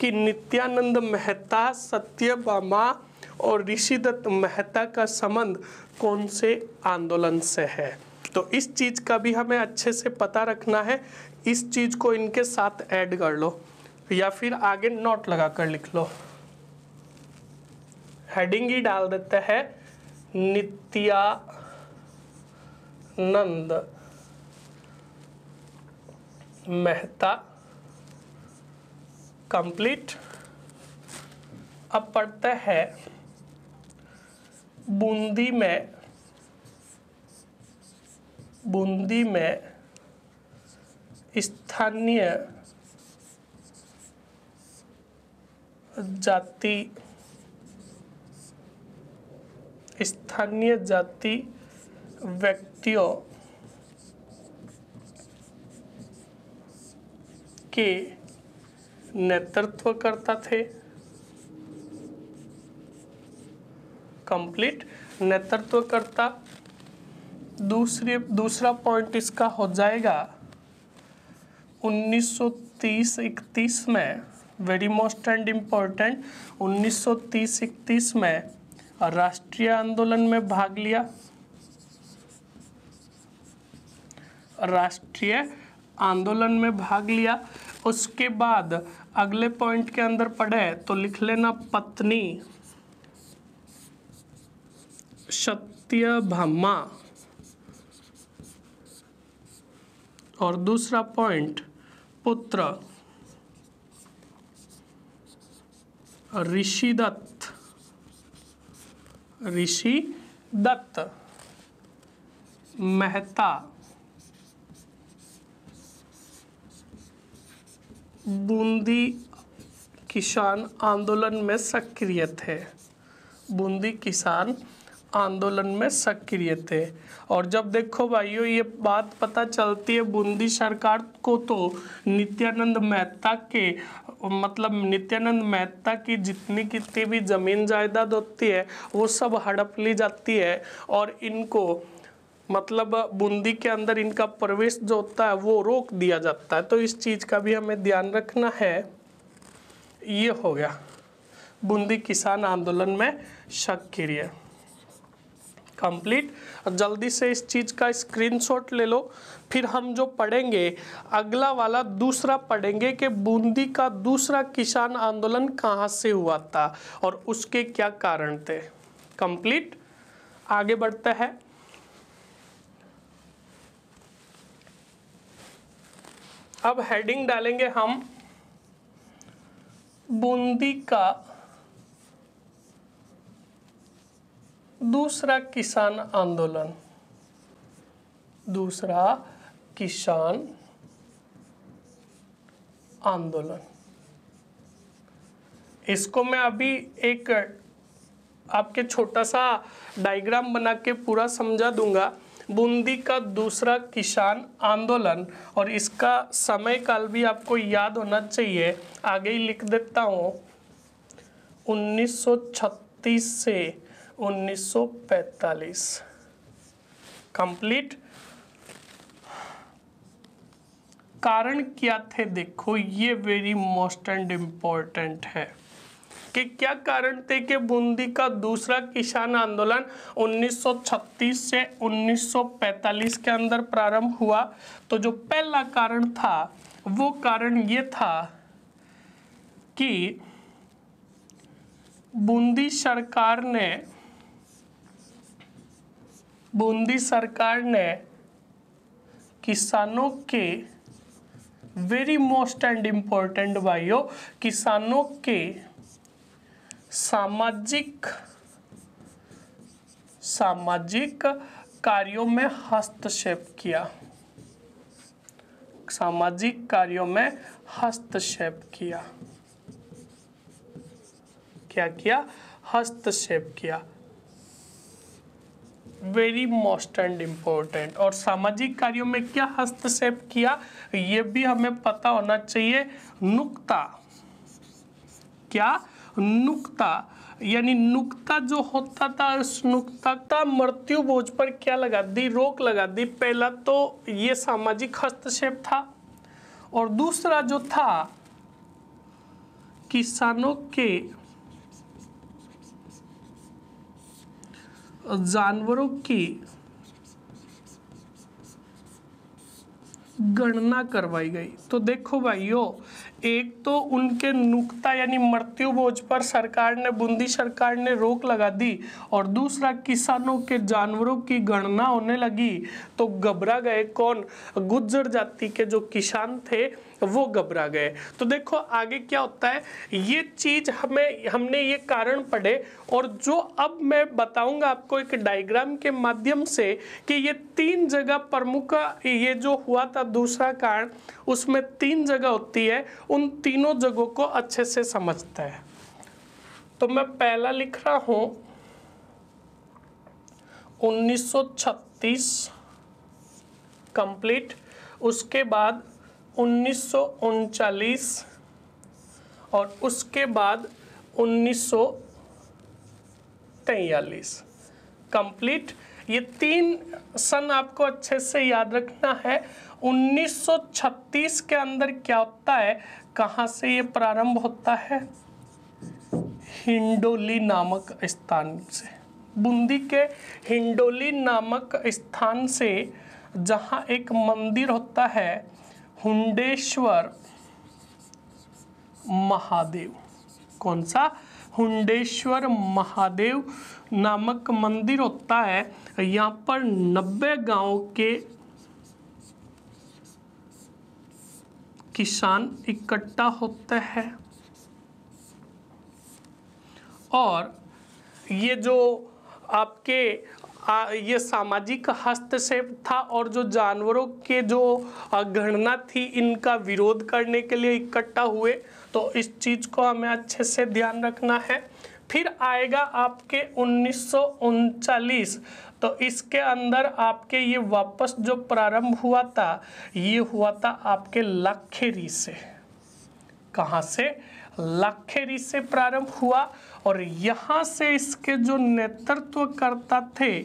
Speaker 1: कि नित्यानंद मेहता, सत्यभामा और ऋषिदत्त मेहता का संबंध कौन से आंदोलन से है। तो इस चीज का भी हमें अच्छे से पता रखना है, इस चीज को इनके साथ ऐड कर लो या फिर आगे नोट लगा कर लिख लो। हेडिंग ही डाल देते हैं नित्यानंद मेहता, कंप्लीट। अब पढ़ते हैं बूंदी में स्थानीय जाति व्यक्तियों के नेतृत्व करता थे, कंप्लीट। नेतृत्व करता। दूसरा पॉइंट इसका हो जाएगा 1930-31 में, वेरी मोस्ट एंड इम्पोर्टेंट, 1930-31 में राष्ट्रीय आंदोलन में भाग लिया। राष्ट्रीय आंदोलन में भाग लिया। उसके बाद अगले पॉइंट के अंदर पढ़े तो लिख लेना पत्नी सत्यभामा, और दूसरा पॉइंट पुत्र ऋषिदत्त मेहता बूंदी किसान आंदोलन में सक्रिय थे। बूंदी किसान आंदोलन में सक्रिय थे। और जब देखो भाइयों ये बात पता चलती है बूंदी सरकार को, तो नित्यानंद मेहता के मतलब नित्यानंद मेहता की जितनी कितनी भी जमीन जायदाद होती है वो सब हड़प ली जाती है और इनको मतलब बूंदी के अंदर इनका प्रवेश जो होता है वो रोक दिया जाता है। तो इस चीज़ का भी हमें ध्यान रखना है। ये हो गया बूंदी किसान आंदोलन में सक्रिय, कंप्लीट। जल्दी से इस चीज़ का स्क्रीनशॉट ले लो। फिर हम जो पढ़ेंगे अगला वाला दूसरा पढ़ेंगे कि बूंदी का दूसरा किसान आंदोलन कहाँ से हुआ था और उसके क्या कारण थे। कंप्लीट। आगे बढ़ते हैं। अब हेडिंग डालेंगे हम बूंदी का दूसरा किसान आंदोलन। दूसरा किसान आंदोलन, इसको मैं अभी एक आपके छोटा सा डायग्राम बना के पूरा समझा दूंगा। बूंदी का दूसरा किसान आंदोलन और इसका समय काल भी आपको याद होना चाहिए, आगे ही लिख देता हूँ। 1936 से 1945, कंप्लीट। कारण क्या थे देखो, ये वेरी मोस्ट एंड इम्पोर्टेंट है कि क्या कारण थे कि बूंदी का दूसरा किसान आंदोलन 1936 से 1945 के अंदर प्रारंभ हुआ। तो जो पहला कारण था वो कारण ये था कि बूंदी सरकार ने बूंदी सरकार ने किसानों के वेरी मोस्ट एंड इम्पोर्टेंट भाइयों, किसानों के सामाजिक कार्यों में हस्तक्षेप किया, सामाजिक कार्यों में हस्तक्षेप किया। क्या किया? हस्तक्षेप किया। Very most and important. और सामाजिक कार्यों में क्या हस्तक्षेप किया ये भी हमें पता होना चाहिए। नुक्ता, क्या? नुक्ता, यानी नुक्ता जो होता था, उस नुक्ता का मृत्यु भोज पर क्या लगा दी? रोक लगा दी। पहला तो ये सामाजिक हस्तक्षेप था, और दूसरा जो था किसानों के जानवरों की गणना करवाई गई। तो देखो भाइयों, एक तो उनके नुक्ता यानी मृत्यु भोज पर सरकार ने, बूंदी सरकार ने रोक लगा दी, और दूसरा किसानों के जानवरों की गणना होने लगी। तो घबरा गए कौन? गुर्जर जाति के जो किसान थे वो घबरा गए। तो देखो आगे क्या होता है, ये चीज हमने ये कारण पढ़े, और जो अब मैं बताऊंगा आपको एक डायग्राम के माध्यम से कि ये 3 जगह प्रमुख, ये जो हुआ था दूसरा कारण, उसमें 3 जगह होती है, उन तीनों जगहों को अच्छे से समझते हैं। तो मैं पहला लिख रहा हूं 1936 कंप्लीट, उसके बाद 1939 और उसके बाद 1943 कंप्लीट। ये 3 सन आपको अच्छे से याद रखना है। 1936 के अंदर क्या होता है, कहाँ से ये प्रारंभ होता है? हिंडोली नामक स्थान से, बूंदी के हिंडोली नामक स्थान से, जहाँ एक मंदिर होता है हुंडेश्वर महादेव। कौन सा? हुंडेश्वर महादेव नामक मंदिर होता है। यहाँ पर 90 गांव के किसान इकट्ठा होते हैं, और ये जो आपके ये सामाजिक हस्तक्षेप था, और जो जानवरों के जो गणना थी, इनका विरोध करने के लिए इकट्ठा हुए। तो इस चीज को हमें अच्छे से ध्यान रखना है। फिर आएगा आपके 1939, तो इसके अंदर आपके ये वापस जो प्रारंभ हुआ था, ये हुआ था आपके लाखेरी से। कहाँ से? लाखेरी से प्रारंभ हुआ, और यहाँ से इसके जो नेतृत्वकर्ता थे,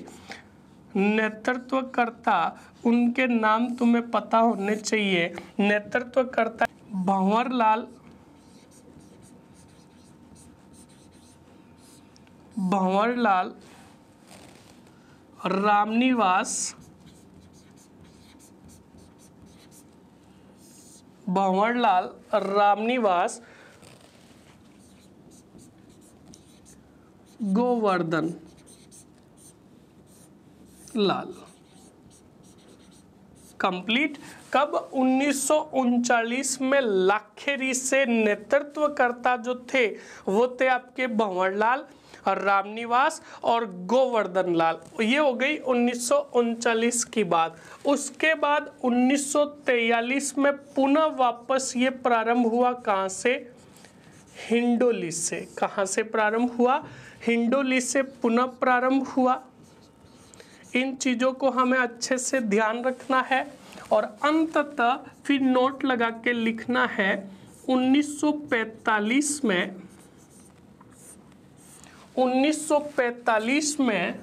Speaker 1: नेतृत्वकर्ता, उनके नाम तुम्हें पता होने चाहिए। नेतृत्वकर्ता भंवरलाल रामनिवास, भंवरलाल रामनिवास गोवर्धन लाल कंप्लीट। कब? 1939 में लाखेरी से नेतृत्वकर्ता जो थे वो थे आपके भंवरलाल, रामनिवास और गोवर्धन लाल। ये हो गई 1939 की बात। उसके बाद 1943 में पुनः वापस ये प्रारंभ हुआ। कहाँ से? हिंडोली से। कहाँ से प्रारंभ हुआ? हिंडोली से पुनः प्रारंभ हुआ। इन चीज़ों को हमें अच्छे से ध्यान रखना है, और अंततः फिर नोट लगा के लिखना है 1945 में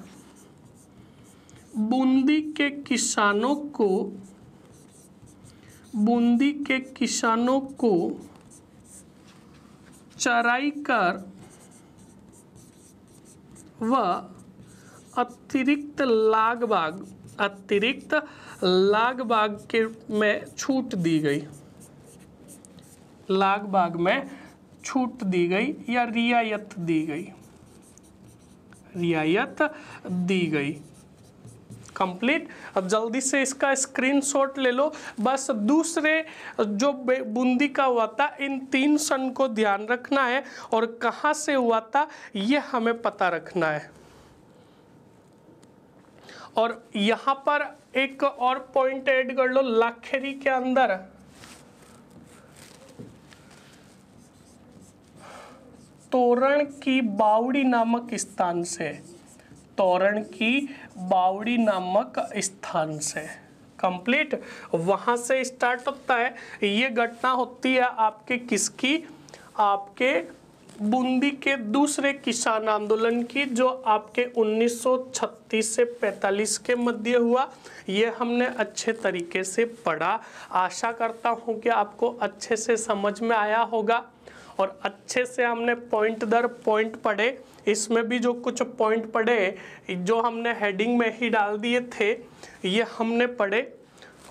Speaker 1: बूंदी के किसानों को चराई कर व अतिरिक्त लाग बाग के में छूट दी गई। लाग बाग में छूट दी गई या रियायत दी गई। कंप्लीट। अब जल्दी से इसका स्क्रीनशॉट ले लो। बस दूसरे जो बूंदी का हुआ था, इन 3 सन को ध्यान रखना है और कहाँ से हुआ था ये हमें पता रखना है। और यहाँ पर एक और पॉइंट ऐड कर लो, लाखेरी के अंदर तोरण की बावड़ी नामक स्थान से, तोरण की बावड़ी नामक स्थान से, कंप्लीट, वहां से स्टार्ट होता है। ये घटना होती है आपके किसकी, आपके बूंदी के दूसरे किसान आंदोलन की, जो आपके 1936 से 45 के मध्य हुआ। ये हमने अच्छे तरीके से पढ़ा। आशा करता हूँ कि आपको अच्छे से समझ में आया होगा और अच्छे से हमने पॉइंट दर पॉइंट पढ़े। इसमें भी जो कुछ पॉइंट पढ़े जो हमने हेडिंग में ही डाल दिए थे, ये हमने पढ़े।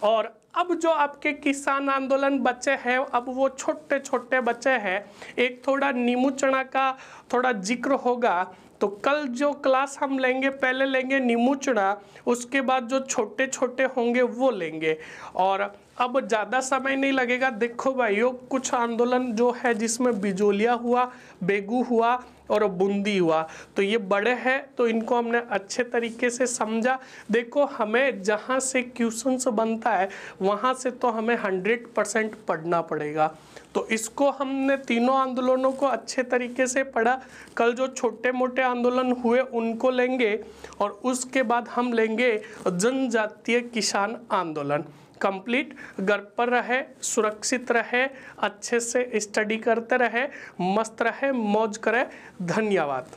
Speaker 1: और अब जो आपके किसान आंदोलन बचे हैं, अब वो छोटे छोटे बचे हैं। एक थोड़ा नीमूचना का थोड़ा जिक्र होगा, तो कल जो क्लास हम लेंगे, पहले लेंगे नीमूचना, उसके बाद जो छोटे छोटे होंगे वो लेंगे। और अब ज़्यादा समय नहीं लगेगा। देखो भाइयों, कुछ आंदोलन जो है जिसमें बिजोलिया हुआ, बेगू हुआ और बूंदी हुआ, तो ये बड़े हैं, तो इनको हमने अच्छे तरीके से समझा। देखो, हमें जहाँ से क्वेश्चंस बनता है वहाँ से तो हमें 100% पढ़ना पड़ेगा। तो इसको हमने तीनों आंदोलनों को अच्छे तरीके से पढ़ा। कल जो छोटे मोटे आंदोलन हुए उनको लेंगे और उसके बाद हम लेंगे जनजातीय किसान आंदोलन। कंप्लीट। घर पर रहे, सुरक्षित रहे, अच्छे से स्टडी करते रहे, मस्त रहे, मौज करे। धन्यवाद।